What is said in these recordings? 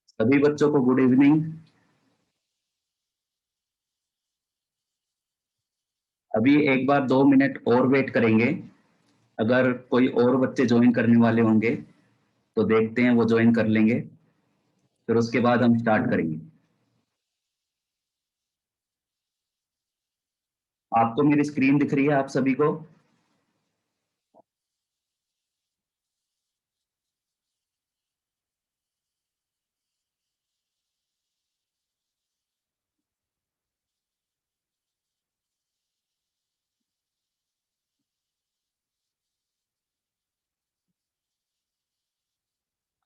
सभी बच्चों को गुड इवनिंग। अभी एक बार 2 मिनट और वेट करेंगे। अगर कोई और बच्चे ज्वाइन करने वाले होंगे तो देखते हैं, वो ज्वाइन कर लेंगे, फिर उसके बाद हम स्टार्ट करेंगे। आपको मेरी स्क्रीन दिख रही है आप सभी को?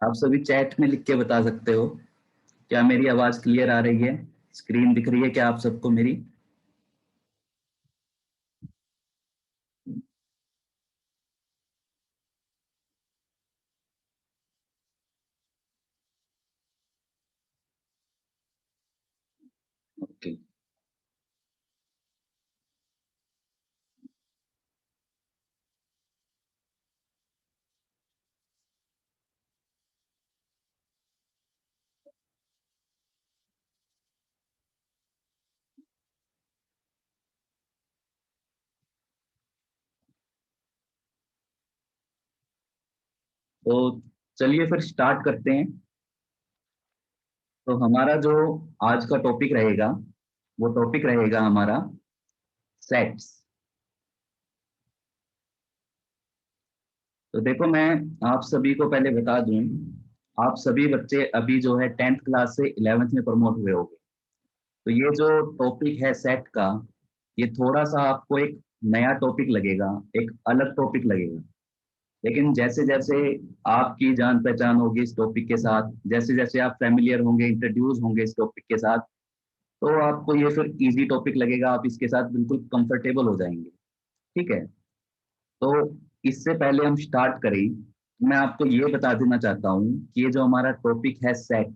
आप सभी चैट में लिख के बता सकते हो क्या मेरी आवाज क्लियर आ रही है? स्क्रीन दिख रही है क्या आप सबको मेरी? ओके। तो चलिए फिर स्टार्ट करते हैं। तो हमारा जो आज का टॉपिक रहेगा, वो टॉपिक रहेगा हमारा सेट्स। तो देखो, मैं आप सभी को पहले बता दूं, आप सभी बच्चे अभी जो है 10th क्लास से 11th में प्रमोट हुए होंगे। तो ये जो टॉपिक है सेट का, ये थोड़ा सा आपको एक नया टॉपिक लगेगा, एक अलग टॉपिक लगेगा। लेकिन जैसे जैसे आपकी जान पहचान होगी इस टॉपिक के साथ, जैसे जैसे आप फैमिलियर होंगे, इंट्रोड्यूस होंगे इस टॉपिक के साथ, तो आपको ये फिर इजी टॉपिक लगेगा, आप इसके साथ बिल्कुल कंफर्टेबल हो जाएंगे। ठीक है? तो इससे पहले हम स्टार्ट करें, मैं आपको ये बता देना चाहता हूँ कि ये जो हमारा टॉपिक है सेट,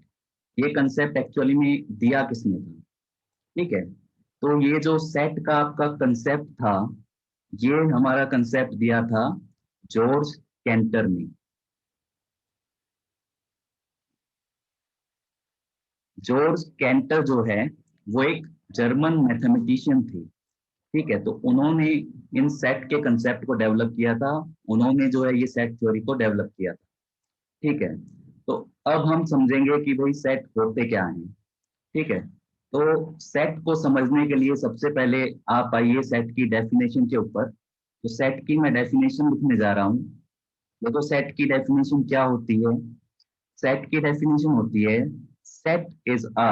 ये कंसेप्ट एक्चुअली में दिया किसने था। ठीक है? तो ये जो सेट का आपका कंसेप्ट था, ये हमारा कंसेप्ट दिया था जॉर्ज कैंटर ने। जॉर्ज कैंटर जो है, वो एक जर्मन मैथमेटिशियन थे। ठीक है? तो उन्होंने इन सेट के कंसेप्ट को डेवलप किया था। उन्होंने जो है ये सेट थ्योरी को डेवलप किया था। ठीक है? तो अब हम समझेंगे कि भाई सेट होते क्या हैं। ठीक है? तो सेट को समझने के लिए सबसे पहले आप आइए सेट की डेफिनेशन के ऊपर। तो सेट की मैं डेफिनेशन लिखने जा रहा हूँ। देखो, सेट की डेफिनेशन क्या होती है? सेट की डेफिनेशन होती है, set is a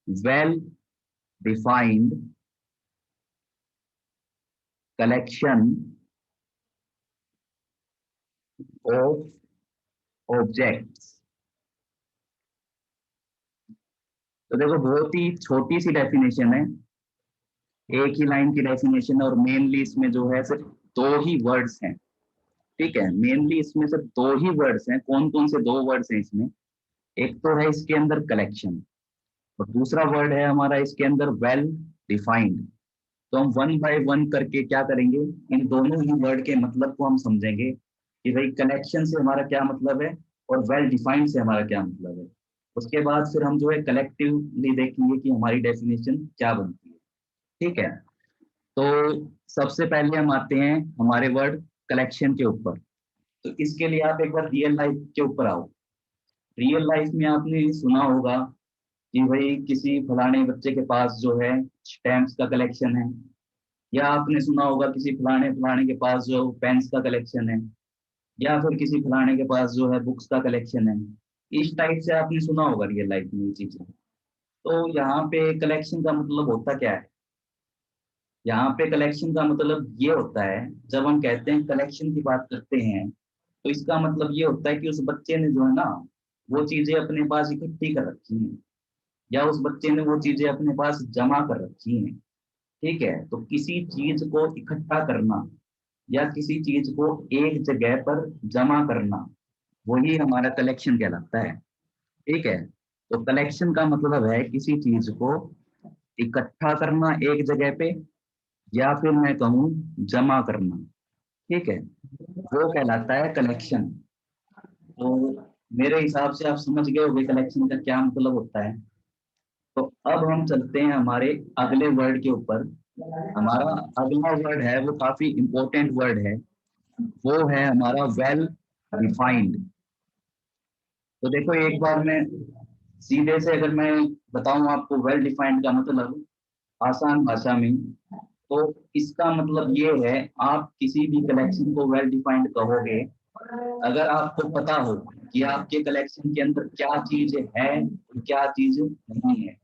well defined collection of objects. तो देखो, बहुत ही छोटी सी डेफिनेशन है, एक ही लाइन की डेफिनेशन है, और मेनली इसमें जो है सिर्फ दो ही वर्ड्स हैं। ठीक है? मेनली इसमें सिर्फ दो ही वर्ड्स हैं। कौन कौन से दो वर्ड्स हैं इसमें? एक तो है इसके अंदर कलेक्शन, और दूसरा वर्ड है हमारा इसके अंदर वेल डिफाइंड। तो हम वन बाय वन करके क्या करेंगे, इन दोनों ही वर्ड के मतलब को हम समझेंगे कि भाई कलेक्शन से हमारा क्या मतलब है और वेल डिफाइंड से हमारा क्या मतलब है। उसके बाद फिर हम जो है कलेक्टिवली देखेंगे कि हमारी डेफिनेशन क्या बनती है। ठीक है? तो सबसे पहले हम आते हैं हमारे वर्ड कलेक्शन के ऊपर। तो इसके लिए आप एक बार रियल लाइफ के ऊपर आओ। रियल लाइफ में आपने सुना होगा कि भाई किसी फलाने बच्चे के पास जो है स्टैम्प्स का कलेक्शन है, या आपने सुना होगा किसी फलाने फलाने के पास जो पेन्स का कलेक्शन है, या फिर किसी फलाने के पास जो है बुक्स का कलेक्शन है। इस टाइप से आपने सुना होगा रियल लाइफ में ये चीजें। तो यहाँ पे कलेक्शन का मतलब होता क्या है? यहाँ पे कलेक्शन का मतलब ये होता है, जब हम कहते हैं कलेक्शन की बात करते हैं, तो इसका मतलब ये होता है कि उस बच्चे ने जो है ना, वो चीजें अपने पास इकट्ठी कर रखी हैं, या उस बच्चे ने वो चीजें अपने पास जमा कर रखी हैं। ठीक है? तो किसी चीज को इकट्ठा करना या किसी चीज को एक जगह पर जमा करना, वही हमारा कलेक्शन कहलाता है। ठीक है? तो कलेक्शन का मतलब है किसी चीज को इकट्ठा करना एक जगह पे, या फिर मैं कहूँ जमा करना। ठीक है? वो कहलाता है कलेक्शन। तो मेरे हिसाब से आप समझ गए होंगे कलेक्शन का क्या मतलब होता है। तो अब हम चलते हैं हमारे अगले वर्ड के ऊपर। हमारा अगला वर्ड है वो काफी इंपॉर्टेंट वर्ड है, वो है हमारा वेल डिफाइंड। तो देखो एक बार मैं सीधे से अगर मैं बताऊं आपको वेल डिफाइंड का मतलब आसान भाषा में, तो इसका मतलब ये है, आप किसी भी कलेक्शन को वेल डिफाइंड कहोगे अगर आपको पता हो कि आपके कलेक्शन के अंदर क्या चीज है और क्या चीज नहीं है।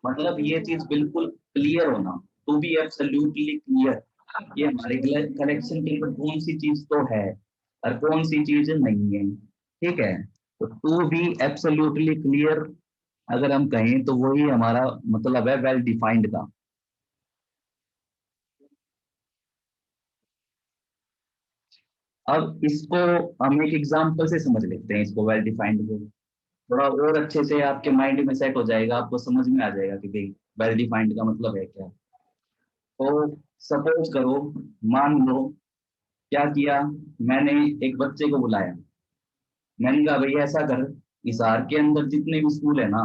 मतलब ये चीज बिल्कुल क्लियर होना, टू बी एब्सोल्युटली क्लियर, ये हमारे कलेक्शन के अंदर कौन सी चीज तो है और कौन सी चीज नहीं है। ठीक है, तो टू बी एब्सोल्युटली क्लियर अगर हम कहें तो वही हमारा मतलब है वेल डिफाइंड का। अब इसको हम एक एग्जांपल से समझ लेते हैं, इसको वेल डिफाइंड को थोड़ा और अच्छे से आपके माइंड में सेट हो जाएगा, आपको समझ में आ जाएगा कि भाई वेल डिफाइंड का मतलब है क्या। तो सपोज करो, मान लो क्या किया, मैंने एक बच्चे को बुलाया, मैंने कहा भाई ऐसा कर, हिसार के अंदर जितने भी स्कूल है ना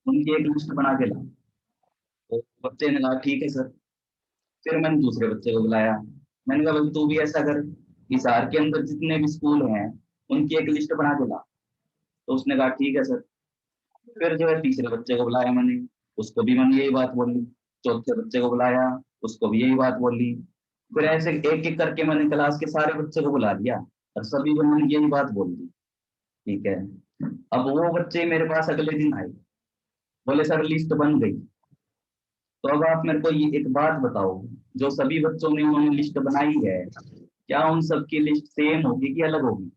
उनकी एक लिस्ट बना के ला। तो बच्चे ने कहा ठीक है सर। फिर मैंने दूसरे बच्चे को बुलाया, मैंने कहा भाई तू भी ऐसा कर, हिसार के अंदर जितने भी स्कूल हैं उनकी एक लिस्ट बना के ला। तो उसने कहा ठीक है सर। फिर जो है तीसरे बच्चे को बुलाया मैंने, उसको भी मैंने यही बात बोली। चौथे बच्चे को बुलाया, उसको भी यही बात बोली। फिर ऐसे एक एक करके मैंने क्लास के सारे बच्चे को बुला लिया और सभी को मैंने यही बात बोल दी। ठीक है, अब वो बच्चे मेरे पास अगले दिन आए, बोले सर लिस्ट बन गई। तो अब आप मेरे को ये एक बात बताओ, जो सभी बच्चों ने उन्होंने लिस्ट बनाई है, क्या उन सबकी लिस्ट सेम होगी कि अलग होगी?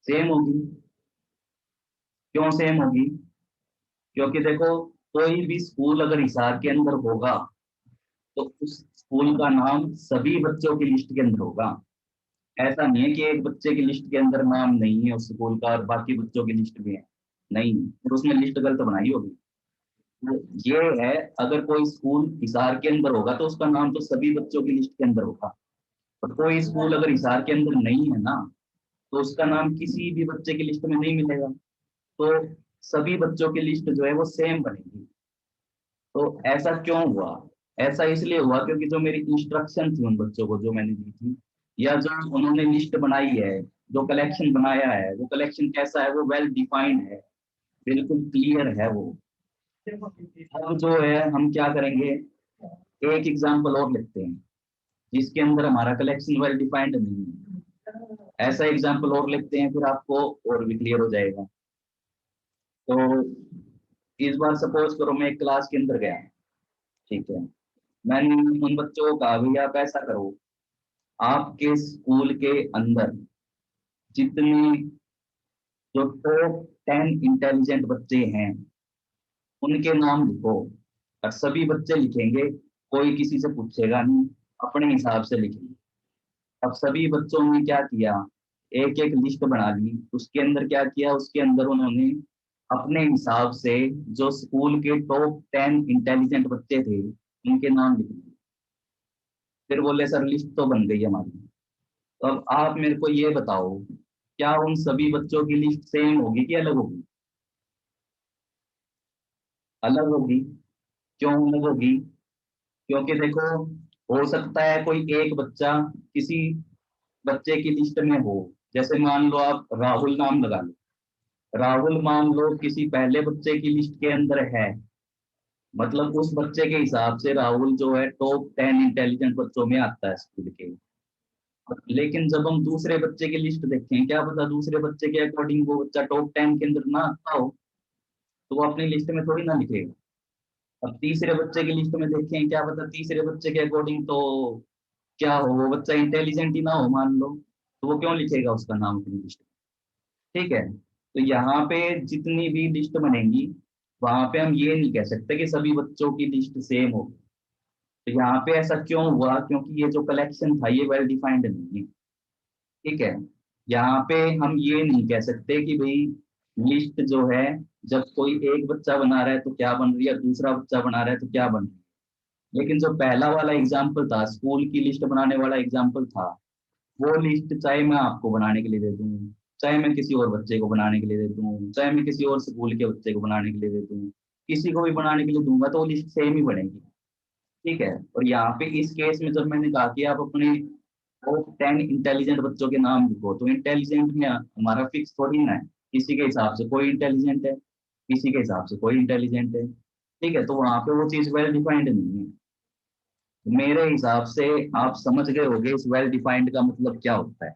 सेम होगी। क्यों सेम होगी? क्योंकि देखो, कोई भी स्कूल अगर हिसार के अंदर होगा तो उस स्कूल का नाम सभी बच्चों की लिस्ट के अंदर होगा। ऐसा नहीं है कि एक बच्चे की लिस्ट के अंदर नाम नहीं है उस स्कूल का और बाकी बच्चों की लिस्ट में है। नहीं, फिर उसने लिस्ट गलत बनाई होगी। तो ये है, अगर कोई स्कूल हिसार के अंदर होगा तो उसका नाम तो सभी बच्चों की लिस्ट के अंदर होगा। और कोई स्कूल अगर हिसार के अंदर नहीं है ना, तो उसका नाम किसी भी बच्चे की लिस्ट में नहीं मिलेगा। तो सभी बच्चों की लिस्ट जो है वो सेम बनेगी। तो ऐसा क्यों हुआ? ऐसा इसलिए हुआ क्योंकि जो मेरी इंस्ट्रक्शन थी उन बच्चों को जो मैंने दी थी, या जो उन्होंने लिस्ट बनाई है, जो कलेक्शन बनाया है, वो कलेक्शन कैसा है, वो वेल डिफाइंड है, बिल्कुल क्लियर है वो। अब जो है हम क्या करेंगे, एक एग्जांपल और लिखते हैं जिसके अंदर हमारा कलेक्शन वेल डिफाइंड नहीं है। ऐसा एग्जांपल और लिखते हैं, फिर आपको और भी क्लियर हो जाएगा। तो इस बार सपोज करो मैं एक क्लास के अंदर गया, ठीक है, मैंने उन बच्चों को कहा भैया आप ऐसा करो, आपके स्कूल के अंदर जितने जो टॉप 10 इंटेलिजेंट बच्चे हैं उनके नाम लिखो। और सभी बच्चे लिखेंगे, कोई किसी से पूछेगा नहीं, अपने हिसाब से लिखेंगे। अब सभी बच्चों ने क्या किया, एक एक लिस्ट बना ली, उसके अंदर क्या किया, उसके अंदर उन्होंने अपने हिसाब से जो स्कूल के टॉप 10 इंटेलिजेंट बच्चे थे उनके नाम लिख दिए। फिर बोले सर लिस्ट तो बन गई हमारी। तो अब आप मेरे को ये बताओ, क्या उन सभी बच्चों की लिस्ट सेम होगी कि अलग होगी? अलग होगी। क्यों अलग होगी? क्योंकि देखो, हो सकता है कोई एक बच्चा किसी बच्चे की लिस्ट में हो, जैसे मान लो आप राहुल नाम लगा लो, राहुल मान लो किसी पहले बच्चे की लिस्ट के अंदर है, मतलब उस बच्चे के हिसाब से राहुल जो है टॉप 10 इंटेलिजेंट बच्चों में आता है स्कूल के। लेकिन जब हम दूसरे बच्चे की लिस्ट देखें, क्या पता दूसरे बच्चे के अकॉर्डिंग वो बच्चा टॉप 10 के अंदर ना आता हो, तो वो अपनी लिस्ट में थोड़ी ना लिखेगा। अब तीसरे बच्चे की लिस्ट में देखें, क्या पता तीसरे बच्चे के अकॉर्डिंग तो क्या हो, वो बच्चा इंटेलिजेंट ही ना हो मान लो, तो वो क्यों लिखेगा उसका नाम अपनी लिस्ट में? ठीक है, तो यहाँ पे जितनी भी लिस्ट बनेगी वहां पे हम ये नहीं कह सकते कि सभी बच्चों की लिस्ट सेम हो। तो यहाँ पे ऐसा क्यों हुआ, क्योंकि ये जो कलेक्शन था ये वेल डिफाइंड नहीं है। ठीक है, यहाँ पे हम ये नहीं कह सकते कि भाई लिस्ट जो है, जब कोई एक बच्चा बना रहा है तो क्या बन रही है, दूसरा बच्चा बना रहा है तो क्या बन रही है। लेकिन जो पहला वाला एग्जाम्पल था, स्कूल की लिस्ट बनाने वाला एग्जाम्पल था, वो लिस्ट चाहे मैं आपको बनाने के लिए दे दूँ, चाहे मैं किसी और बच्चे को बनाने के लिए दे दूं, चाहे मैं किसी और स्कूल के बच्चे को बनाने के लिए दे दूं, किसी को भी बनाने के लिए दूंगा तो वो लिस्ट सेम ही बनेगी। ठीक है। और यहाँ पे इस केस में जब मैंने कहा कि आप अपने टॉप 10 इंटेलिजेंट बच्चों के नाम लिखो, तो इंटेलिजेंट में हमारा फिक्स थोड़ी ना है, किसी के हिसाब से कोई इंटेलिजेंट है, किसी के हिसाब से कोई इंटेलिजेंट है। ठीक है, तो वहां पे वो चीज वेल डिफाइंड नहीं है। मेरे हिसाब से आप समझ गए होंगे इस वेल डिफाइंड का मतलब क्या होता है।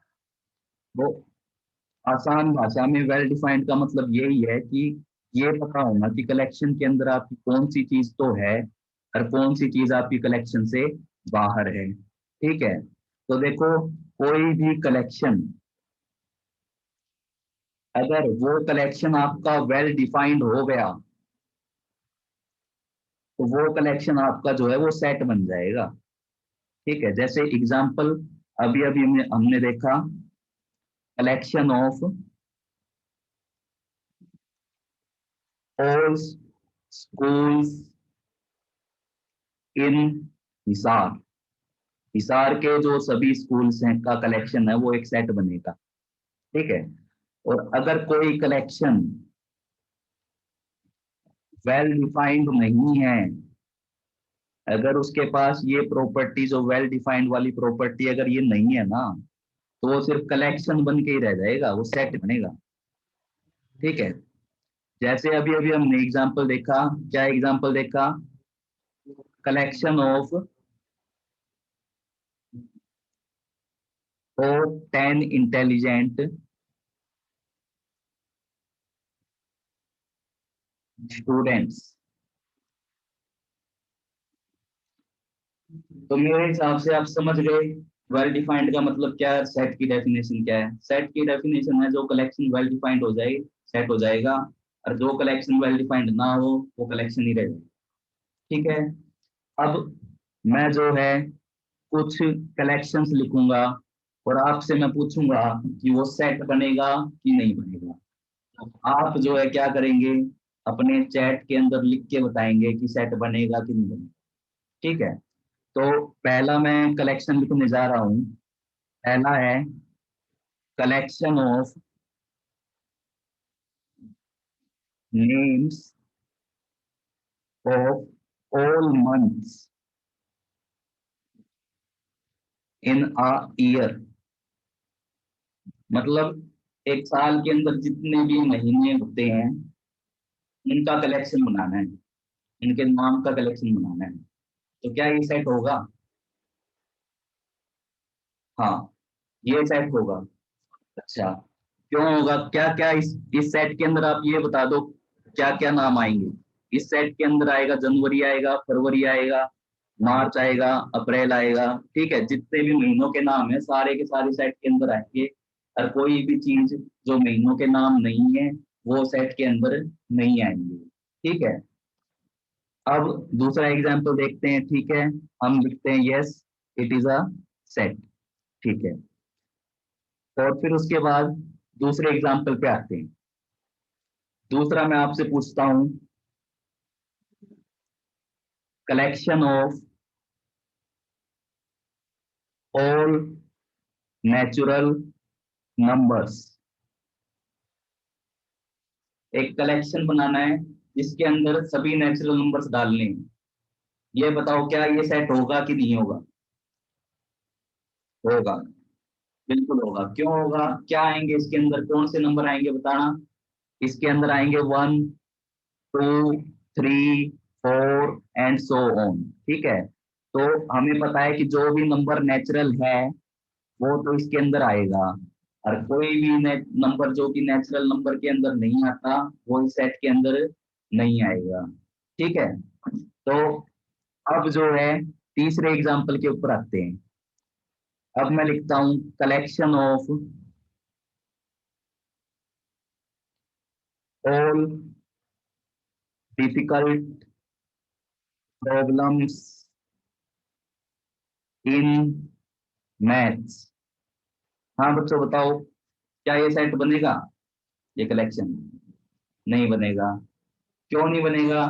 वो आसान भाषा में वेल डिफाइंड का मतलब यही है कि ये पता होना कि कलेक्शन के अंदर आपकी कौन सी चीज तो है और कौन सी चीज आपकी कलेक्शन से बाहर है। ठीक है, तो देखो, कोई भी कलेक्शन, अगर वो कलेक्शन आपका वेल डिफाइंड हो गया तो वो कलेक्शन आपका जो है वो सेट बन जाएगा। ठीक है, जैसे एग्जांपल अभी अभी हमने देखा, collection of all schools in Hisar. Hisar के जो सभी स्कूल्स हैं का कलेक्शन है वो एक सेट बनेगा। ठीक है, और अगर कोई कलेक्शन वेल डिफाइंड नहीं है, अगर उसके पास ये प्रॉपर्टी जो वेल डिफाइंड वाली प्रॉपर्टी अगर ये नहीं है ना, तो वो सिर्फ कलेक्शन बन के ही रह जाएगा, वो सेट बनेगा। ठीक है, जैसे अभी अभी हमने एग्जांपल देखा, क्या एग्जांपल देखा, कलेक्शन ऑफ और 10 इंटेलिजेंट स्टूडेंट्स। तो मेरे हिसाब से आप समझ गए वेल डिफाइंड का मतलब क्या है, सेट की डेफिनेशन क्या है। सेट की डेफिनेशन है जो कलेक्शन वेल डिफाइंड हो जाए सेट हो जाएगा, और जो कलेक्शन वेल डिफाइंड ना हो वो कलेक्शन ही रह जाएगा। ठीक है, अब मैं जो है कुछ कलेक्शंस लिखूंगा और आपसे मैं पूछूंगा कि वो सेट बनेगा कि नहीं बनेगा। तो आप जो है क्या करेंगे, अपने चैट के अंदर लिख के बताएंगे कि सेट बनेगा कि नहीं बनेगा। ठीक है, तो पहला मैं कलेक्शन लिखने जा रहा हूँ। पहला है collection of names of all months in a year. मतलब एक साल के अंदर जितने भी महीने होते हैं इनका कलेक्शन बनाना है, इनके नाम का कलेक्शन बनाना है। तो क्या ये सेट होगा? हाँ, ये सेट होगा। अच्छा, क्यों होगा, क्या क्या इस सेट के अंदर आप ये बता दो, क्या क्या नाम आएंगे। इस सेट के अंदर आएगा जनवरी, आएगा फरवरी, आएगा मार्च, आएगा अप्रैल, आएगा। ठीक है, जितने भी महीनों के नाम है सारे के सारे सेट के अंदर आएंगे, और कोई भी चीज जो महीनों के नाम नहीं है वो सेट के अंदर नहीं आएंगे। ठीक है, अब दूसरा एग्जाम्पल देखते हैं। ठीक है, हम लिखते हैं yes it is a set. ठीक है, और फिर उसके बाद दूसरे एग्जाम्पल पे आते हैं। दूसरा मैं आपसे पूछता हूं, collection of all natural numbers. एक कलेक्शन बनाना है जिसके अंदर सभी नेचुरल नंबर्स डालने हैं। ये बताओ क्या ये सेट होगा कि नहीं होगा? होगा, बिल्कुल होगा। क्यों होगा, क्या आएंगे इसके अंदर, कौन से नंबर आएंगे बताना। इसके अंदर आएंगे 1, 2, 3, 4 एंड सो ऑन। ठीक है, तो हमें पता है कि जो भी नंबर नेचुरल है वो तो इसके अंदर आएगा, और कोई भी नंबर जो कि नेचुरल नंबर के अंदर नहीं आता वो इस सेट के अंदर नहीं आएगा। ठीक है, तो अब जो है तीसरे एग्जाम्पल के ऊपर आते हैं। अब मैं लिखता हूं collection of all difficult problems in maths. हाँ बच्चों बताओ, क्या ये सेट बनेगा, ये कलेक्शन? नहीं बनेगा। क्यों नहीं बनेगा?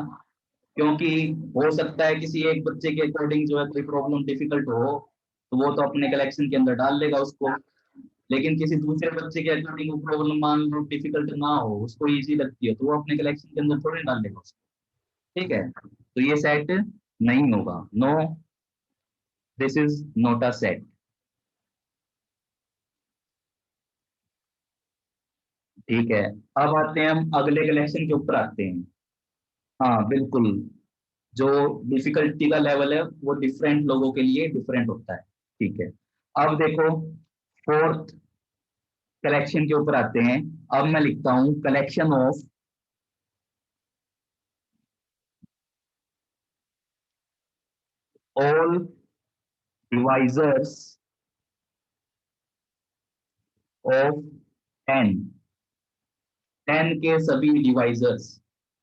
क्योंकि हो सकता है किसी एक बच्चे के अकॉर्डिंग जो है कोई प्रॉब्लम डिफिकल्ट हो, तो वो तो अपने कलेक्शन के अंदर डाल लेगा उसको। लेकिन किसी दूसरे बच्चे के अकॉर्डिंग वो प्रॉब्लम मान लो डिफिकल्ट ना हो, उसको इजी लगती है, तो वो अपने कलेक्शन के अंदर थोड़ी डाल लेगा उसको। ठीक है, तो ये सेट नहीं होगा। No, this is not a set. ठीक है, अब आते हैं हम अगले कलेक्शन के ऊपर आते हैं। हाँ बिल्कुल, जो डिफिकल्टी का लेवल है वो डिफरेंट लोगों के लिए डिफरेंट होता है। ठीक है, अब देखो फोर्थ कलेक्शन के ऊपर आते हैं। अब मैं लिखता हूं collection of all divisors of 10। 10 के सभी डिवाइजर्स,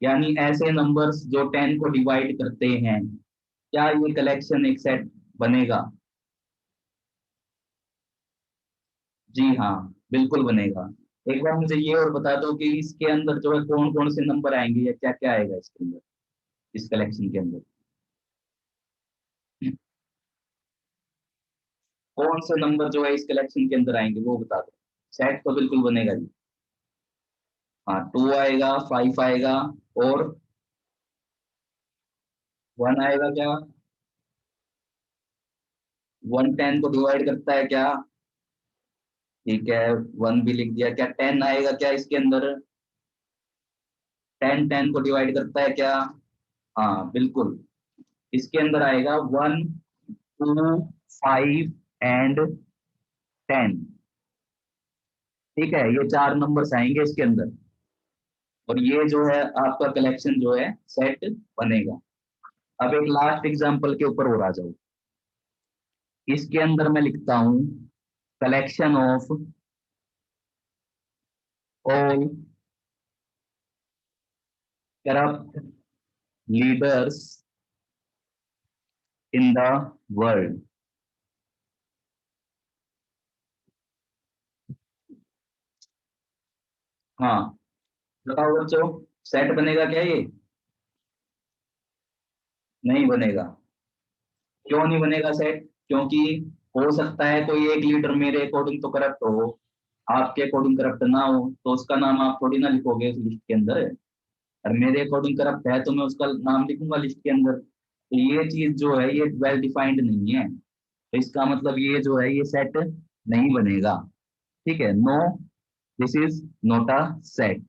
यानी ऐसे नंबर्स जो 10 को डिवाइड करते हैं, क्या ये कलेक्शन एक सेट बनेगा? जी हाँ, बिल्कुल बनेगा। एक बार मुझे ये और बता दो कि इसके अंदर जो है कौन कौन से नंबर आएंगे या क्या क्या आएगा इसके अंदर, इस कलेक्शन के अंदर कौन से नंबर जो है इस कलेक्शन के अंदर आएंगे वो बता दो। सेट तो बिल्कुल बनेगा जी। हाँ, 2 आएगा, 5 आएगा, और 1 आएगा क्या? 1 10 को डिवाइड करता है क्या? ठीक है, 1 भी लिख दिया। क्या 10 आएगा क्या इसके अंदर? 10 10 को डिवाइड करता है क्या? हाँ बिल्कुल, इसके अंदर आएगा 1 2 5 एंड 10। ठीक है, ये 4 नंबर्स आएंगे इसके अंदर, और ये जो है आपका कलेक्शन जो है सेट बनेगा। अब एक लास्ट एग्जांपल के ऊपर और आ जाओ। इसके अंदर मैं लिखता हूं collection of all corrupt leaders in the world. हाँ, बताओ बच्चों, सेट बनेगा क्या ये? नहीं बनेगा। क्यों नहीं बनेगा सेट? क्योंकि हो सकता है कोई एक लीडर मेरे अकॉर्डिंग तो करप्ट हो, आपके अकॉर्डिंग करप्ट ना हो, तो उसका नाम आप थोड़ी ना लिखोगे उस लिस्ट के अंदर। और मेरे अकॉर्डिंग करप्ट है तो मैं उसका नाम लिखूंगा लिस्ट के अंदर। तो ये चीज जो है ये वेल डिफाइंड नहीं है, तो इसका मतलब ये जो है ये सेट नहीं बनेगा। ठीक है, no, this is not a set.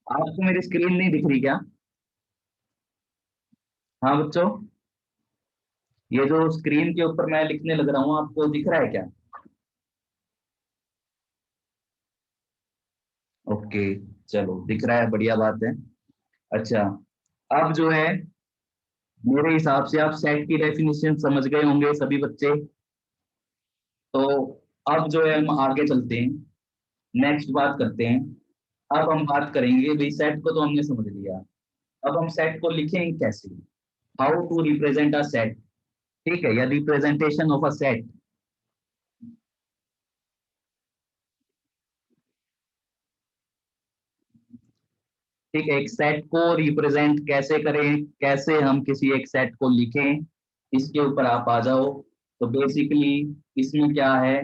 आपको मेरी स्क्रीन नहीं दिख रही क्या? हाँ बच्चों, ये जो स्क्रीन के ऊपर मैं लिखने लग रहा हूँ आपको दिख रहा है क्या? ओके, चलो दिख रहा है, बढ़िया बात है। अच्छा, अब जो है मेरे हिसाब से आप सेट की डेफिनेशन समझ गए होंगे सभी बच्चे। तो अब जो है हम आगे चलते हैं, नेक्स्ट बात करते हैं। अब हम बात करेंगे, भाई सेट को तो हमने समझ लिया, अब हम सेट को लिखेंगे कैसे, how to represent a set. ठीक है, या रिप्रेजेंटेशन ऑफ अ सेट। ठीक है, एक सेट को रिप्रेजेंट कैसे करें, कैसे हम किसी एक सेट को लिखें, इसके ऊपर आप आ जाओ। तो बेसिकली इसमें क्या है,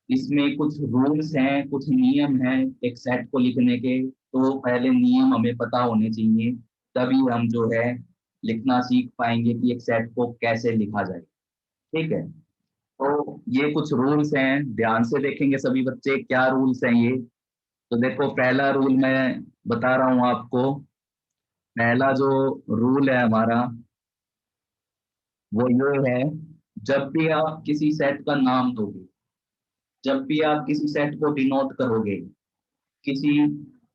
इसमें कुछ रूल्स हैं, कुछ नियम हैं एक सेट को लिखने के। तो पहले नियम हमें पता होने चाहिए, तभी हम जो है लिखना सीख पाएंगे कि एक सेट को कैसे लिखा जाए। ठीक है, तो ये कुछ रूल्स हैं, ध्यान से देखेंगे सभी बच्चे क्या रूल्स हैं ये। तो देखो, पहला रूल मैं बता रहा हूँ आपको। पहला जो रूल है हमारा वो ये है, जब भी आप किसी सेट का नाम दोगे, जब भी आप किसी सेट को डिनोट करोगे, किसी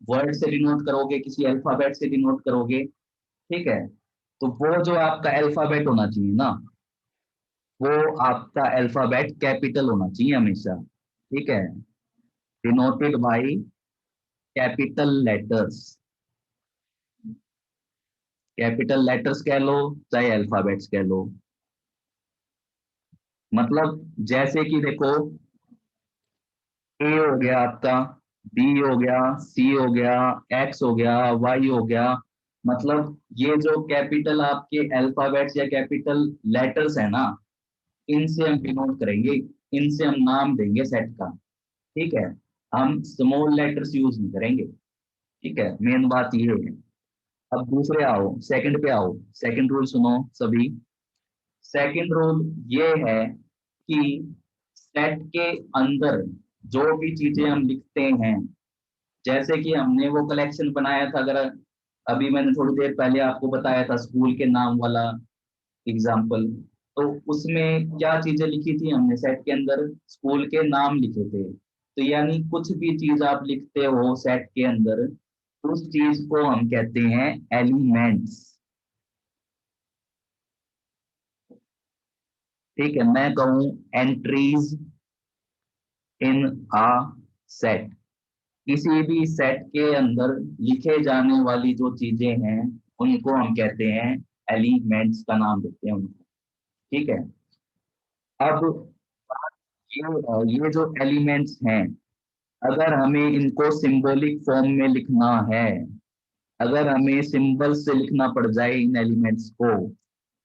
वर्ड से डिनोट करोगे, किसी अल्फाबेट से डिनोट करोगे, ठीक है, तो वो जो आपका अल्फाबेट होना चाहिए ना, वो आपका अल्फाबेट कैपिटल होना चाहिए हमेशा। ठीक है, denoted by capital letters. Capital letters कह लो चाहे अल्फाबेट्स कह लो। मतलब जैसे कि देखो, ए हो गया आपका, बी हो गया, सी हो गया, एक्स हो गया, वाई हो गया। मतलब ये जो कैपिटल आपके अल्फाबेट्स या कैपिटल लेटर्स है ना, इनसे हम डिनोट करेंगे, इनसे हम नाम देंगे सेट का। ठीक है, हम स्मॉल लेटर्स यूज नहीं करेंगे। ठीक है, मेन बात ये है। अब दूसरे आओ, सेकंड पे आओ। सेकंड रूल सुनो सभी। सेकंड रूल ये है कि सेट के अंदर जो भी चीजें हम लिखते हैं, जैसे कि हमने वो कलेक्शन बनाया था, अगर अभी मैंने थोड़ी देर पहले आपको बताया था स्कूल के नाम वाला एग्जाम्पल, तो उसमें क्या चीजें लिखी थी हमने सेट के अंदर? स्कूल के नाम लिखे थे। तो यानी कुछ भी चीज आप लिखते हो सेट के अंदर, उस चीज को हम कहते हैं एलिमेंट्स। ठीक है, मैं कहूं एंट्रीज इन आ सेट, किसी भी सेट के अंदर लिखे जाने वाली जो चीजें हैं उनको हम कहते हैं एलिमेंट्स का नाम देते हैं उनको। ठीक है, अब ये जो एलिमेंट्स हैं, अगर हमें इनको सिंबॉलिक फॉर्म में लिखना है, अगर हमें सिंबल से लिखना पड़ जाए इन एलिमेंट्स को,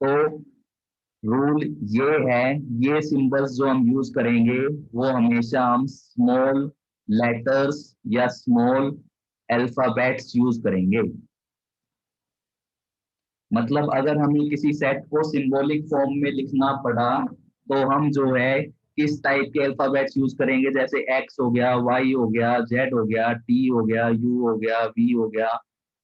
तो रूल ये है, ये सिंबल्स जो हम यूज करेंगे वो हमेशा हम स्मॉल लेटर्स या स्मॉल अल्फाबेट्स यूज करेंगे। मतलब अगर हमें किसी सेट को सिंबॉलिक फॉर्म में लिखना पड़ा, तो हम जो है किस टाइप के अल्फाबेट्स यूज करेंगे, जैसे एक्स हो गया, वाई हो गया, जेड हो गया, टी हो गया, यू हो गया, वी हो गया,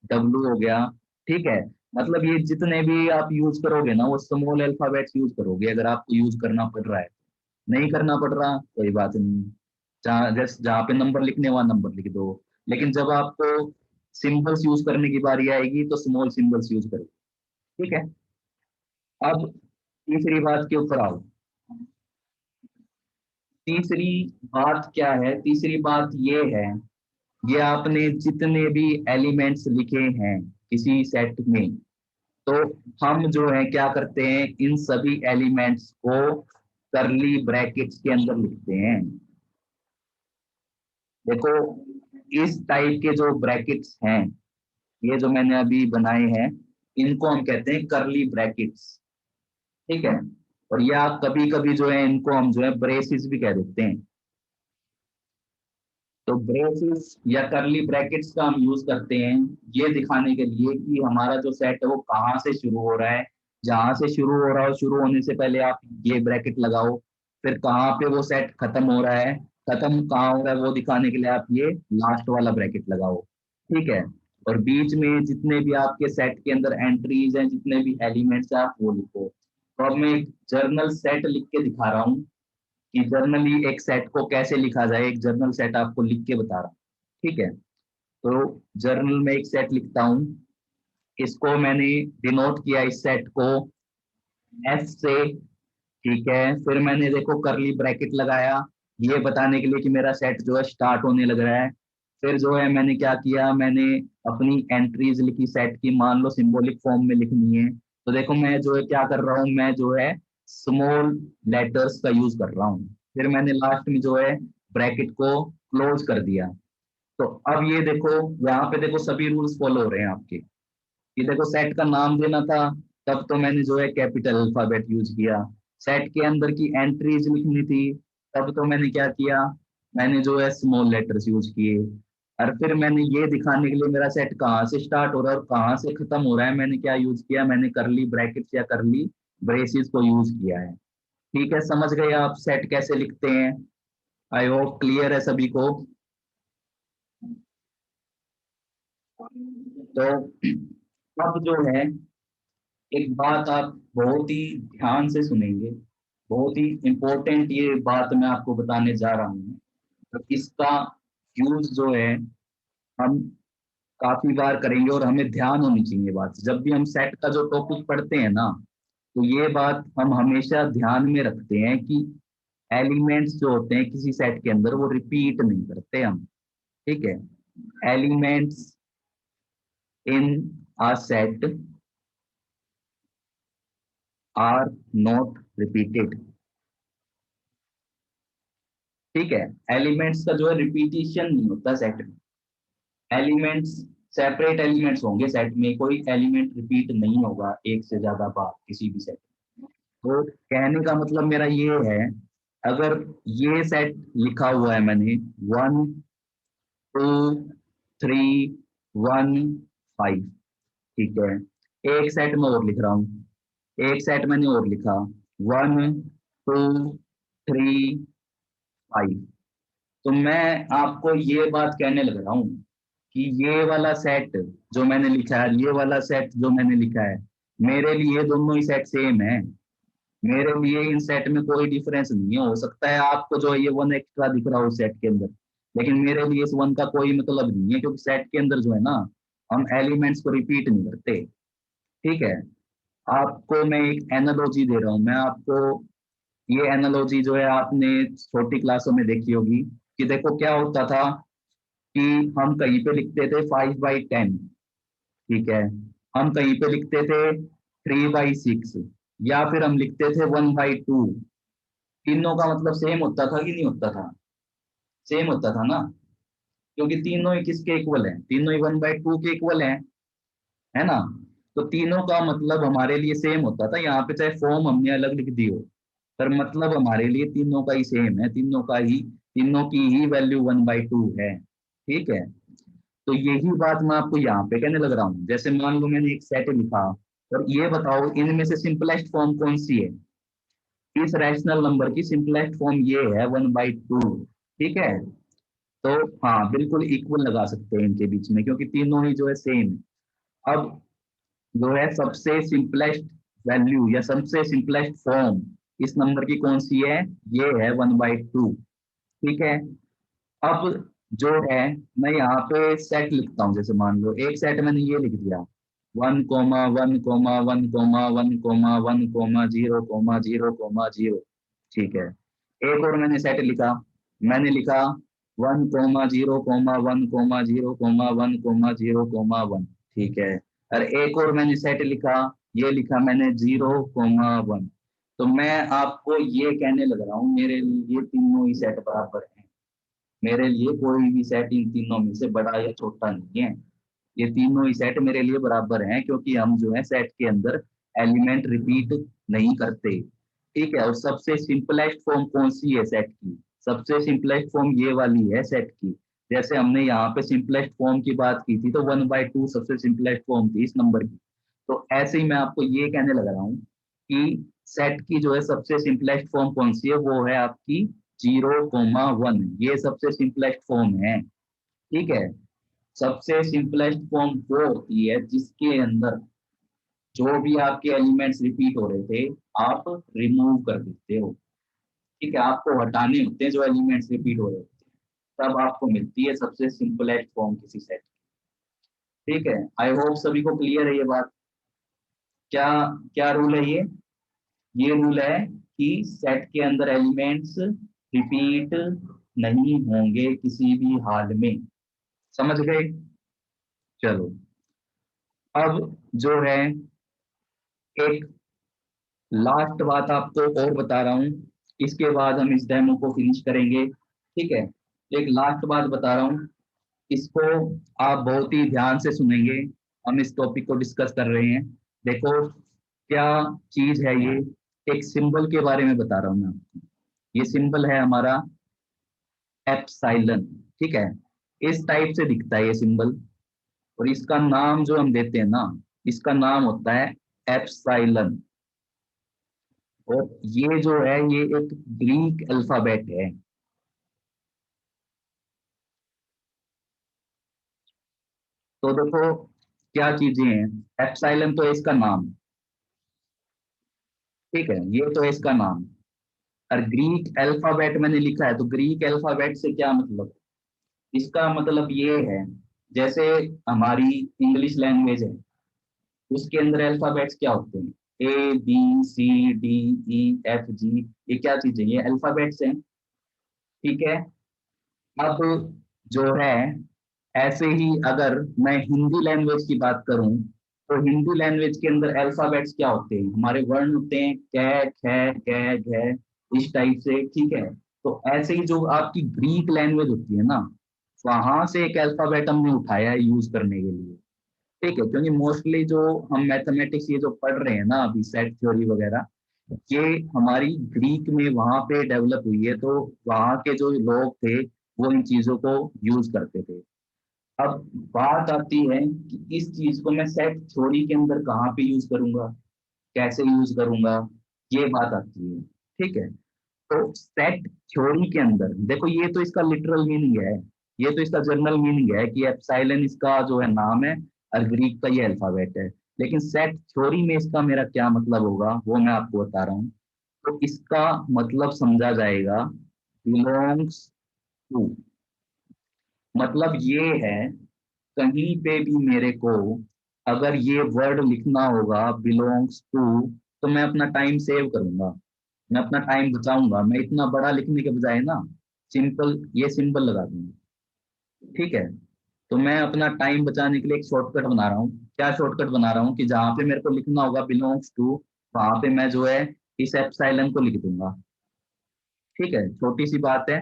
डब्ल्यू हो गया। ठीक है, मतलब ये जितने भी आप यूज करोगे ना, वो स्मॉल अल्फाबेट्स यूज करोगे अगर आपको यूज करना पड़ रहा है। नहीं करना पड़ रहा कोई बात नहीं, जहाँ जैसे जहाँ पे नंबर लिखने वहां नंबर लिख दो। लेकिन जब आपको सिंबल्स यूज करने की बारी आएगी तो स्मॉल सिंबल्स यूज करो। ठीक है, अब तीसरी बात के ऊपर आओ। तीसरी बात क्या है? तीसरी बात ये है, ये आपने जितने भी एलिमेंट्स लिखे हैं किसी सेट में, तो हम जो है क्या करते हैं, इन सभी एलिमेंट्स को करली ब्रैकेट्स के अंदर लिखते हैं। देखो, इस टाइप के जो ब्रैकेट्स हैं, ये जो मैंने अभी बनाए हैं, इनको हम कहते हैं करली ब्रैकेट्स। ठीक है, और या कभी कभी जो है इनको हम जो है ब्रेसिस भी कह देते हैं। तो ब्रेसिस या करली ब्रैकेट्स का हम यूज करते हैं ये दिखाने के लिए कि हमारा जो सेट है वो कहाँ से शुरू हो रहा है। जहां से शुरू हो रहा हो, शुरू होने से पहले आप ये ब्रैकेट लगाओ। फिर कहाँ पे वो सेट खत्म हो रहा है, खत्म कहाँ हो रहा है वो दिखाने के लिए आप ये लास्ट वाला ब्रैकेट लगाओ। ठीक है, और बीच में जितने भी आपके सेट के अंदर एंट्रीज हैं, जितने भी एलिमेंट्स हैं, आप वो लिखो। तो अब मैं एक जर्नल सेट लिख के दिखा रहा हूँ कि जर्नली एक सेट को कैसे लिखा जाए, एक जर्नल सेट आपको लिख के बता रहा हूँ। ठीक है, तो जर्नल में एक सेट लिखता हूँ, इसको मैंने डिनोट किया इस सेट को एस से। ठीक है, फिर मैंने देखो करली ब्रैकेट लगाया ये बताने के लिए कि मेरा सेट जो है स्टार्ट होने लग रहा है। फिर जो है मैंने क्या किया, मैंने अपनी एंट्रीज लिखी सेट की, मान लो सिंबॉलिक फॉर्म में लिखनी है। तो देखो मैं जो है क्या कर रहा हूँ, मैं जो है स्मॉल लेटर्स का यूज कर रहा हूँ। फिर मैंने लास्ट में जो है ब्रैकेट को क्लोज कर दिया। तो अब ये देखो, यहाँ पे देखो सभी रूल्स फॉलो हो रहे हैं आपके। ये देखो सेट का नाम देना था, तब तो मैंने जो है कैपिटल अल्फाबेट यूज किया। सेट के अंदर की एंट्रीज लिखनी थी, तब तो मैंने क्या किया, मैंने जो है स्मॉल लेटर्स यूज किए। और फिर मैंने ये दिखाने के लिए मेरा सेट कहाँ से स्टार्ट हो रहा है और कहाँ से खत्म हो रहा है, मैंने क्या यूज किया, मैंने करली ब्रैकेट्स या करली ब्रेसेस को यूज किया है। ठीक है, समझ गए आप सेट कैसे लिखते हैं? आई होप क्लियर है सभी को। तो अब जो है एक बात आप बहुत ही ध्यान से सुनेंगे, बहुत ही इंपॉर्टेंट ये बात मैं आपको बताने जा रहा हूँ। तो इसका यूज जो है हम काफी बार करेंगे और हमें ध्यान होनी चाहिए बात, जब भी हम सेट का जो टॉपिक पढ़ते हैं ना, तो ये बात हम हमेशा ध्यान में रखते हैं कि एलिमेंट्स जो होते हैं किसी सेट के अंदर वो रिपीट नहीं करते हम। ठीक है, elements in a set are not repeated. ठीक है, एलिमेंट्स का जो है रिपीटिशन नहीं होता सेट में। एलिमेंट्स सेपरेट एलिमेंट्स होंगे सेट में, कोई एलिमेंट रिपीट नहीं होगा एक से ज्यादा बार किसी भी सेट में। तो कहने का मतलब मेरा ये है, अगर ये सेट लिखा हुआ है मैंने 1 2 3 1 5, ठीक है, एक सेट में और लिख रहा हूँ, एक सेट मैंने और लिखा 1 2 3 5। तो मैं आपको ये बात कहने लग रहा हूँ कि ये वाला सेट जो मैंने लिखा है, ये वाला सेट जो मैंने लिखा है, मेरे लिए दोनों ही सेट सेम है। मेरे लिए इन सेट में कोई डिफरेंस नहीं है। हो सकता है आपको जो है ये वन एक्स्ट्रा दिख रहा हो सेट के अंदर, लेकिन मेरे लिए इस वन का कोई मतलब नहीं है, क्योंकि सेट के अंदर जो है ना, हम एलिमेंट्स को रिपीट नहीं करते। ठीक है, आपको मैं एक एनालॉजी दे रहा हूँ, मैं आपको ये एनालॉजी जो है आपने छोटी क्लासों में देखी होगी, कि देखो क्या होता था कि हम कहीं पे लिखते थे 5/10, ठीक है, हम कहीं पे लिखते थे 3/6, या फिर हम लिखते थे 1/2। तीनों का मतलब सेम होता था कि नहीं होता था? सेम होता था ना, क्योंकि तीनों ही किसके इक्वल हैं? तीनों ही 1/2 के इक्वल हैं, है ना? तो तीनों का मतलब हमारे लिए सेम होता था। यहाँ पे चाहे फॉर्म हमने अलग लिख दी हो, पर मतलब हमारे लिए तीनों का ही सेम है, तीनों की ही वैल्यू 1/2 है। ठीक है, तो यही बात मैं आपको यहाँ पे कहने लग रहा हूँ। जैसे मान लो मैंने एक सेट लिखा, और ये बताओ इनमें से सिंपलेस्ट फॉर्म कौन सी है? इस रैशनल नंबर की सिंपलेस्ट फॉर्म ये है 1/2। ठीक है, तो हाँ बिल्कुल इक्वल लगा सकते हैं इनके बीच में, क्योंकि तीनों ही जो है सेम। अब जो है सबसे सिंपलेस्ट वैल्यू या सबसे सिंपलेस्ट फॉर्म इस नंबर की कौन सी है? ये है 1/2। ठीक है, अब जो है मैं यहाँ पे सेट लिखता हूँ। जैसे मान लो एक सेट मैंने ये लिख दिया 1 1 1 1 1 0 0 ठीक है, एक और मैंने सेट लिखा, मैंने लिखा 1 0 1 0 0 1 ठीक है, और एक और मैंने सेट लिखा, ये लिखा मैंने 0 1। तो मैं आपको ये कहने लग रहा हूँ, मेरे लिए ये तीनों ही सेट बराबर हैं। मेरे लिए कोई भी सेट इन तीनों में से बड़ा या छोटा नहीं है। ये तीनों ही सेट मेरे लिए बराबर हैं, क्योंकि हम जो है सेट के अंदर एलिमेंट रिपीट नहीं करते। ठीक है, और सबसे सिंपलेस्ट फॉर्म कौन सी है सेट की? सबसे सिंपलेस्ट फॉर्म ये वाली है सेट की। जैसे हमने यहाँ पे सिंपलेस्ट फॉर्म की बात की थी, तो 1/2 सबसे सिंपलेस्ट फॉर्म थी इस नंबर की। तो ऐसे ही मैं आपको ये कहने लग रहा हूँ कि सेट की जो है सबसे सिंपलेस्ट फॉर्म कौन सी है? वो है आपकी 0 1। ये सबसे सिंपलेस्ट फॉर्म है। ठीक है, सबसे सिंपलेस्ट फॉर्म वो होती है जिसके अंदर जो भी आपके एलिमेंट्स रिपीट हो रहे थे, आप रिमूव कर देते हो। ठीक है, आपको हटाने होते हैं जो एलिमेंट्स रिपीट हो रहे होते हैं, तब आपको मिलती है सबसे सिंपलेस्ट फॉर्म किसी सेट। ठीक है, आई होप सभी को क्लियर है ये बात। क्या क्या रूल है ये रूल है कि सेट के अंदर एलिमेंट्स रिपीट नहीं होंगे किसी भी हाल में। समझ गए? चलो, अब जो है एक लास्ट बात आपको और बता रहा हूँ, इसके बाद हम इस डेमो को फिनिश करेंगे। ठीक है, एक लास्ट बात बता रहा हूँ, इसको आप बहुत ही ध्यान से सुनेंगे। हम इस टॉपिक को डिस्कस कर रहे हैं। देखो क्या चीज है ये, एक सिंबल के बारे में बता रहा हूँ मैं आपको। ये सिंबल है हमारा एप्साइलन। ठीक है, इस टाइप से दिखता है ये सिंबल, और इसका नाम जो हम देते हैं ना, इसका नाम होता है एप्साइलन। और ये जो है ये एक ग्रीक अल्फाबेट है। तो देखो क्या चीजें हैं, एप्सिलॉन तो है इसका नाम, ठीक है, ये तो है इसका नाम। और ग्रीक अल्फाबेट मैंने लिखा है, तो ग्रीक अल्फाबेट से क्या मतलब? इसका मतलब ये है, जैसे हमारी इंग्लिश लैंग्वेज है, उसके अंदर अल्फाबेट्स क्या होते हैं? ABCDEFG, ये क्या चीजें? ये अल्फाबेट्स हैं। ठीक है, अब जो है ऐसे ही अगर मैं हिंदी लैंग्वेज की बात करूं, तो हिंदी लैंग्वेज के अंदर अल्फाबेट्स क्या होते हैं? हमारे वर्ण होते हैं क ख ग घ, इस टाइप से। ठीक है, तो ऐसे ही जो आपकी ग्रीक लैंग्वेज होती है ना, वहां से एक अल्फाबेट हमने उठाया है यूज करने के लिए। ठीक है, क्योंकि मोस्टली जो हम मैथमेटिक्स ये जो पढ़ रहे हैं ना अभी, सेट थ्योरी वगैरह, ये हमारी ग्रीक में वहां पे डेवलप हुई है, तो वहां के जो लोग थे वो इन चीजों को यूज करते थे। अब बात आती है कि इस चीज को मैं सेट थ्योरी के अंदर कहाँ पे यूज करूंगा, कैसे यूज करूंगा, ये बात आती है। ठीक है, तो सेट थ्योरी के अंदर देखो, ये तो इसका लिटरल मीनिंग है, ये तो इसका जर्नल मीनिंग है कि एप्सिलॉन इसका जो है नाम है और ग्रीक का ये अल्फाबेट है। लेकिन सेट थ्योरी में इसका मेरा क्या मतलब होगा वो मैं आपको बता रहा हूँ। तो इसका मतलब समझा जाएगा बिलोंग्स टू। मतलब ये है, कहीं पे भी मेरे को अगर ये वर्ड लिखना होगा बिलोंग्स टू, तो मैं अपना टाइम सेव करूंगा, मैं अपना टाइम बचाऊंगा। मैं इतना बड़ा लिखने के बजाय ना सिंपल ये सिंबल लगा दूंगा। ठीक है, तो मैं अपना टाइम बचाने के लिए एक शॉर्टकट बना रहा हूँ। क्या शॉर्टकट बना रहा हूँ कि जहां पे मेरे को लिखना होगा बिलोंग्स टू, वहां पे मैं जो है इस एप्सिलॉन को लिख दूंगा। ठीक है, छोटी सी बात है।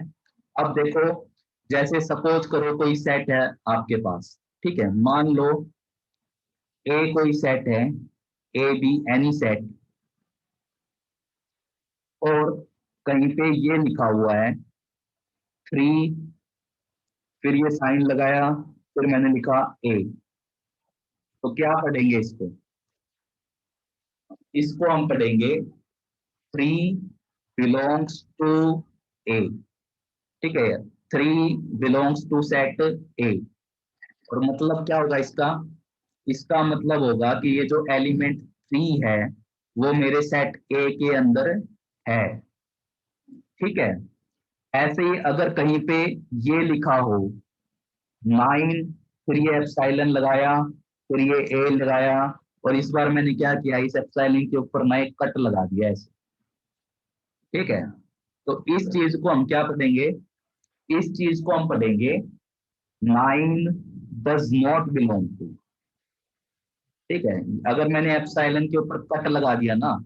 अब देखो, जैसे सपोज करो कोई सेट है आपके पास। ठीक है, मान लो ए कोई सेट है, ए बी एनी सेट, और कहीं पे ये लिखा हुआ है 3, फिर ये साइन लगाया, फिर मैंने लिखा ए। तो क्या पढ़ेंगे इसको? इसको हम पढ़ेंगे 3 बिलोंग्स टू ए। ठीक है, 3 बिलोंग्स टू सेट ए। और मतलब क्या होगा इसका? इसका मतलब होगा कि ये जो एलिमेंट 3 है वो मेरे सेट ए के अंदर है। ठीक है, ऐसे ही अगर कहीं पे ये लिखा हो 9, फिर ये एप्सिलॉन लगाया, फिर ये ए लगाया, और इस बार मैंने क्या किया, इस एप्सिलॉन के ऊपर ना एक कट लगा दिया ऐसे। ठीक है, तो इस चीज को हम क्या पढ़ेंगे? इस चीज को हम पढ़ेंगे 9 डज नॉट बिलोंग टू। ठीक है, अगर मैंने एप्सिलॉन के ऊपर कट लगा दिया ना,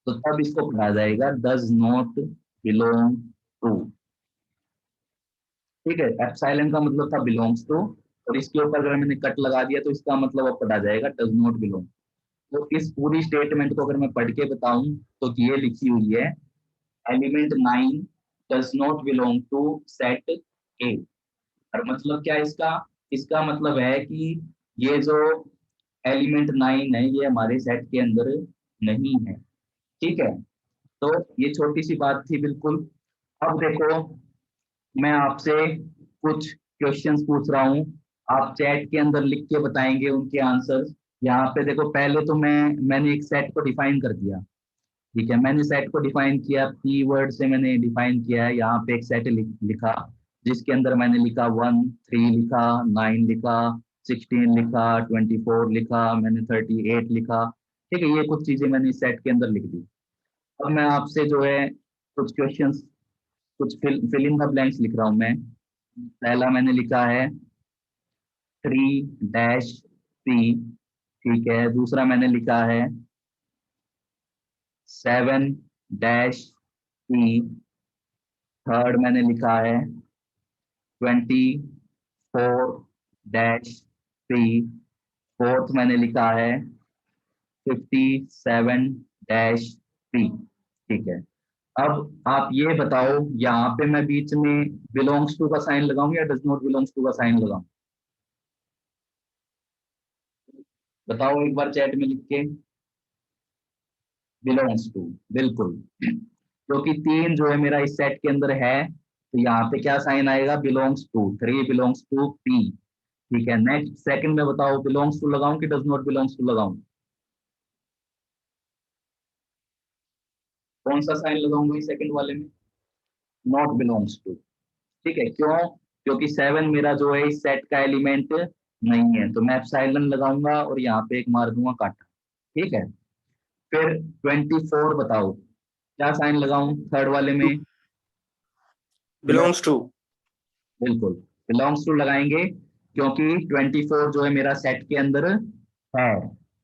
तो तब इसको पढ़ा जाएगा डज नॉट बिलोंग टू। ठीक है, एप्सिलॉन का मतलब था बिलोंग्स टू, और इसके ऊपर अगर मैंने कट लगा दिया तो इसका मतलब अब पढ़ा जाएगा डज नॉट बिलोंग। तो इस पूरी स्टेटमेंट को अगर मैं पढ़ के बताऊं तो ये लिखी हुई है, element 9 does not belong to set A. और मतलब क्या है इसका? इसका मतलब है कि ये जो एलिमेंट 9 है ये हमारे सेट के अंदर नहीं है। ठीक है, तो ये छोटी सी बात थी बिल्कुल। अब देखो, मैं आपसे कुछ क्वेश्चंस पूछ रहा हूँ, आप चैट के अंदर लिख के बताएंगे उनके आंसर्स। यहाँ पे देखो, पहले तो मैंने एक सेट को डिफाइन कर दिया। ठीक है, मैंने सेट को डिफाइन किया, की वर्ड से मैंने डिफाइन किया है। यहाँ पे एक सेट लिखा, जिसके अंदर मैंने लिखा 1, 3 लिखा, 9 लिखा, 16 लिखा, 24 लिखा, मैंने 38 लिखा। ठीक है, ये कुछ चीजें मैंने इस सेट के अंदर लिख दी। अब मैं आपसे जो है कुछ क्वेश्चंस, कुछ फिल इन द ब्लैंक्स लिख रहा हूं मैं। पहला मैंने लिखा है 3-P। ठीक है, दूसरा मैंने लिखा है 7-P। थर्ड मैंने लिखा है 24-P। फोर्थ मैंने लिखा है 57-P। ठीक है, अब आप ये बताओ, यहाँ पे मैं बीच में बिलोंग्स टू का साइन लगाऊं या डज नॉट बिलोंग्स टू का साइन लगाऊं? बताओ एक बार चैट में लिख के। बिलोंग्स टू, बिल्कुल, क्योंकि 3 जो है मेरा इस सेट के अंदर है, तो यहाँ पे क्या साइन आएगा? Belongs to. 3 belongs to P. ठीक है, नेक्स्ट सेकंड में बताओ, बिलोंग्स टू लगाऊं कि डज नॉट बिलोंग्स टू लगाऊं? कौन सा साइन लगाऊंगा सेकंड वाले में? Not belongs to. ठीक है, क्यों? क्योंकि 7 मेरा जो है इस सेट का एलिमेंट नहीं है, तो मैं एप्सिलॉन लगाऊंगा और यहाँ पे एक मार दूंगा काटा। ठीक है, फिर 24 बताओ, क्या साइन लगाऊं थर्ड वाले में? Belongs to. बिल्कुल, बिलोंग्स टू लगाएंगे, क्योंकि 24 जो है मेरा सेट के अंदर है।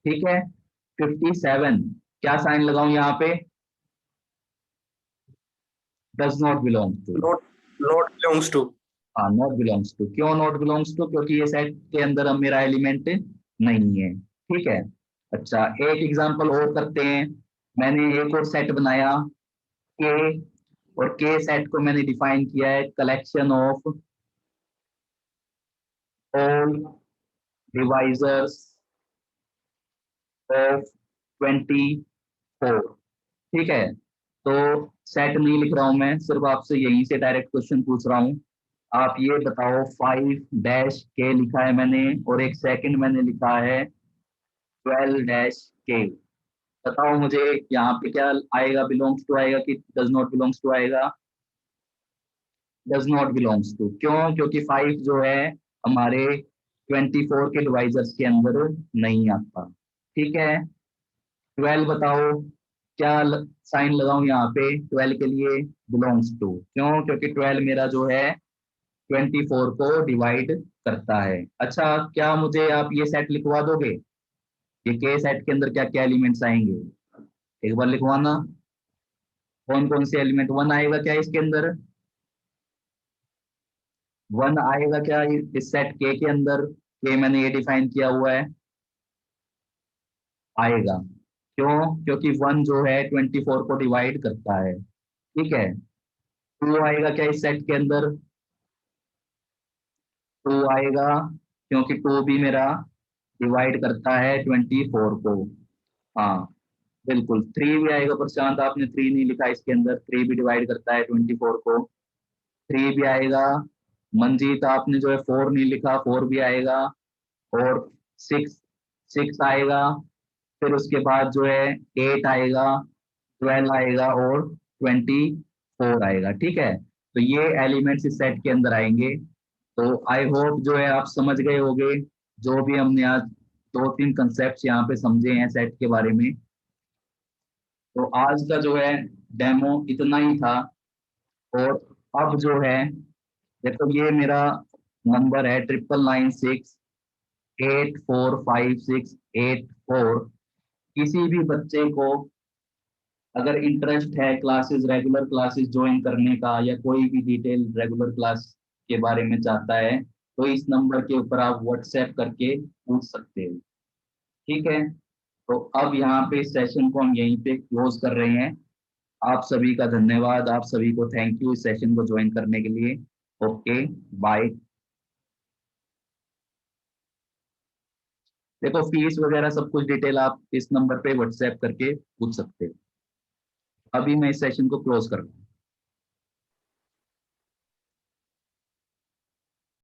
ठीक है, 57 क्या साइन लगाऊं यहाँ पे? Does not belong to. Not not belongs to. हाँ, नॉट बिलोंग्स टू। क्यों नॉट बिलोंग्स टू? क्योंकि ये सेट के अंदर अब मेरा एलिमेंट नहीं है। ठीक है, अच्छा, एक एग्जांपल और करते हैं। मैंने एक और सेट बनाया के, और के सेट को मैंने डिफाइन किया है collection of all divisors of 24। ठीक है, तो सेट नहीं लिख रहा हूं मैं, सिर्फ आपसे यहीं से डायरेक्ट क्वेश्चन पूछ रहा हूं। आप ये बताओ 5 - के लिखा है मैंने, और एक सेकंड मैंने लिखा है 12 - के। बताओ मुझे यहाँ पे क्या आएगा, बिलोंग्स टू आएगा कि डज नॉट बिलोंग्स टू आएगा? Does not belongs to. क्यों? क्योंकि 5 जो है हमारे 24 के डिवाइजर्स के अंदर नहीं आता। ठीक है, 12 बताओ क्या साइन लगाऊं यहाँ पे 12 के लिए? Belongs to. क्यों? क्योंकि 12 मेरा जो है 24 को डिवाइड करता है। अच्छा, क्या मुझे आप ये सेट लिखवा दोगे? ये के सेट के अंदर क्या क्या एलिमेंट्स आएंगे, एक बार लिखवाना। कौन कौन से एलिमेंट? 1 आएगा क्या इसके अंदर? 1 आएगा क्या इस सेट के अंदर? के मैंने ये डिफाइन किया हुआ है, आएगा। क्यों? क्योंकि 1 जो है 24 को डिवाइड करता है। ठीक है, 2 आएगा क्या इस सेट के अंदर? 2 आएगा, क्योंकि 2 भी मेरा डिवाइड करता है 24 को। हाँ बिल्कुल। 3 भी आएगा, प्रशांत आपने 3 नहीं लिखा इसके अंदर, 3 भी डिवाइड करता है 24 को। 3 भी आएगा। मंजीत आपने जो है 4 नहीं लिखा, 4 भी आएगा। और 6 6 आएगा। फिर उसके बाद जो है 8 आएगा, 12 आएगा, और 24 आएगा। ठीक है, तो ये एलिमेंट्स इस सेट के अंदर आएंगे। तो आई होप जो है आप समझ गए होंगे, जो भी हमने आज 2-3 कंसेप्ट यहाँ पे समझे हैं सेट के बारे में। तो आज का जो है डेमो इतना ही था। और अब जो है देखो, ये मेरा नंबर है 9996845684। किसी भी बच्चे को अगर इंटरेस्ट है क्लासेस, रेगुलर क्लासेस ज्वाइन करने का, या कोई भी डिटेल रेगुलर क्लास के बारे में चाहता है, तो इस नंबर के ऊपर आप व्हाट्सएप करके पूछ सकते हो। ठीक है, तो अब यहाँ पे सेशन को हम यहीं पे क्लोज कर रहे हैं। आप सभी का धन्यवाद, आप सभी को थैंक यू इस सेशन को ज्वाइन करने के लिए। Okay, bye. देखो, फीस वगैरह सब कुछ डिटेल आप इस नंबर पे व्हाट्सएप करके पूछ सकते हो। अभी मैं इस सेशन को क्लोज कर रहा हूँ।